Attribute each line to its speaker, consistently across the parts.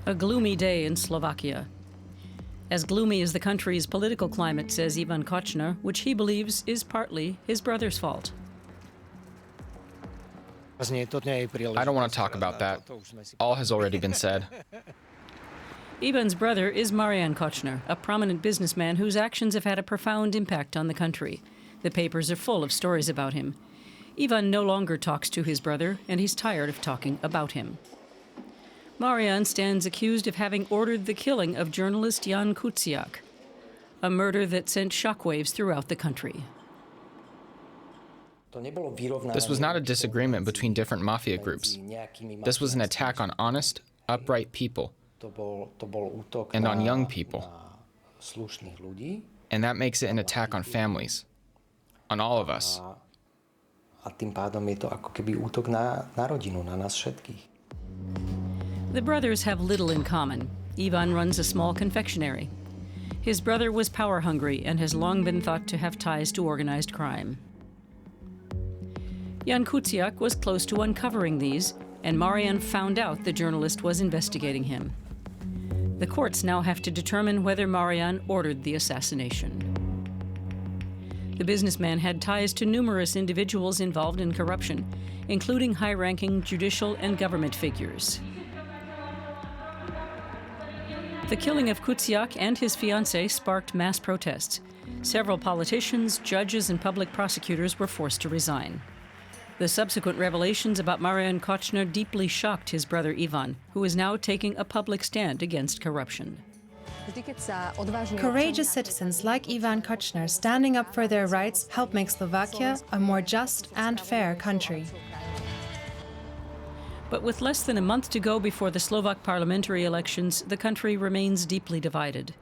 Speaker 1: A gloomy day in Slovakia. As gloomy as the country's political climate, says Jan Kuciak, which he believes is partly his brother's fault.
Speaker 2: I don't want to talk about that. All has already been said.
Speaker 1: Ivan's brother is Marian Kocner, a prominent businessman whose actions have had a profound impact on the country. The papers are full of stories about him. Ivan no longer talks to his brother, and he's tired of talking about him. Marian stands accused of having ordered the killing of journalist Jan Kuciak, a murder that sent shockwaves throughout the country.
Speaker 2: This was not a disagreement between different mafia groups. This was an attack on honest, upright people, and on young people. And that makes it an attack on families, on all of us.
Speaker 1: The brothers have little in common. Ivan runs a small confectionery. His brother was power-hungry and has long been thought to have ties to organized crime. Jan Kuciak was close to uncovering these, and Marian found out the journalist was investigating him. The courts now have to determine whether Marian ordered the assassination. The businessman had ties to numerous individuals involved in corruption, including high-ranking judicial and government figures. The killing of Kuciak and his fiancée sparked mass protests. Several politicians, judges, and public prosecutors were forced to resign. The subsequent revelations about Marian Kocner deeply shocked his brother Ivan, who is now taking a public stand against corruption.
Speaker 3: Courageous citizens like Jan Kuciak standing up for their rights help make Slovakia a more just and fair country.
Speaker 1: But with less than a month to go before the Slovak parliamentary elections, the country remains deeply divided.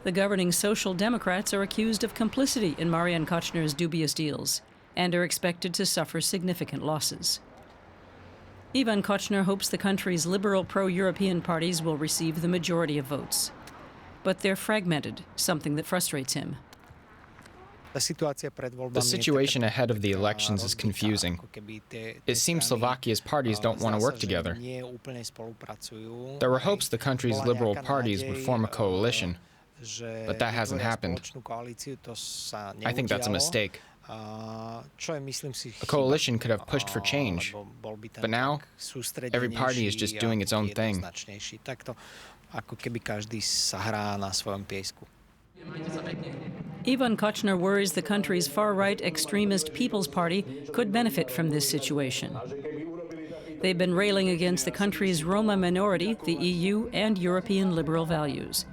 Speaker 1: The governing Social Democrats are accused of complicity in Marian Kocner's dubious deals and are expected to suffer significant losses. Jan Kuciak hopes the country's liberal pro-European parties will receive the majority of votes. But they're fragmented, something that frustrates him.
Speaker 2: The situation ahead of the elections is confusing. It seems Slovakia's parties don't want to work together. There were hopes the country's liberal parties would form a coalition, but that hasn't happened. I think that's a mistake. A coalition could have pushed for change, but now every party is just doing its own thing.
Speaker 1: Jan Kuciak worries the country's far-right extremist People's Party could benefit from this situation. They've been railing against the country's Roma minority, the EU, and European liberal values.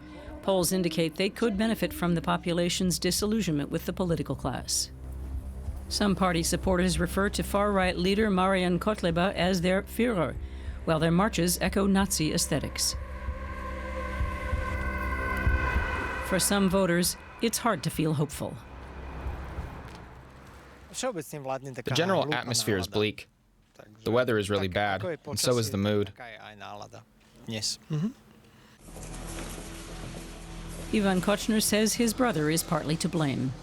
Speaker 1: Polls indicate they could benefit from the population's disillusionment with the political class. Some party supporters refer to far-right leader Marian Kotleba as their Führer, while their marches echo Nazi aesthetics. For some voters, it's hard to feel hopeful.
Speaker 2: The general atmosphere is bleak. The weather is really bad, and so is the mood.
Speaker 1: Jan Kuciak says his brother is partly to blame.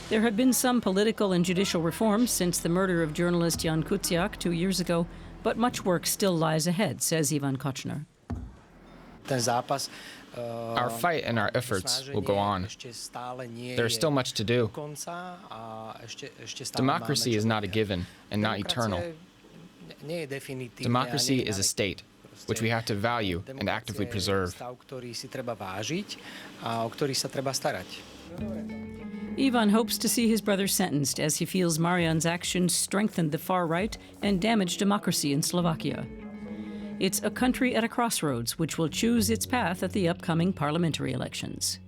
Speaker 1: There have been some political and judicial reforms since the murder of journalist Jan Kuciak 2 years ago, but much work still lies ahead, says Jan Kuciak.
Speaker 2: Our fight and our efforts will go on. There's still much to do. Democracy is not a given and not eternal. Democracy is a state, which we have to value and actively preserve.
Speaker 1: Ivan hopes to see his brother sentenced as he feels Marian's actions strengthened the far right and damaged democracy in Slovakia. It's a country at a crossroads which will choose its path at the upcoming parliamentary elections.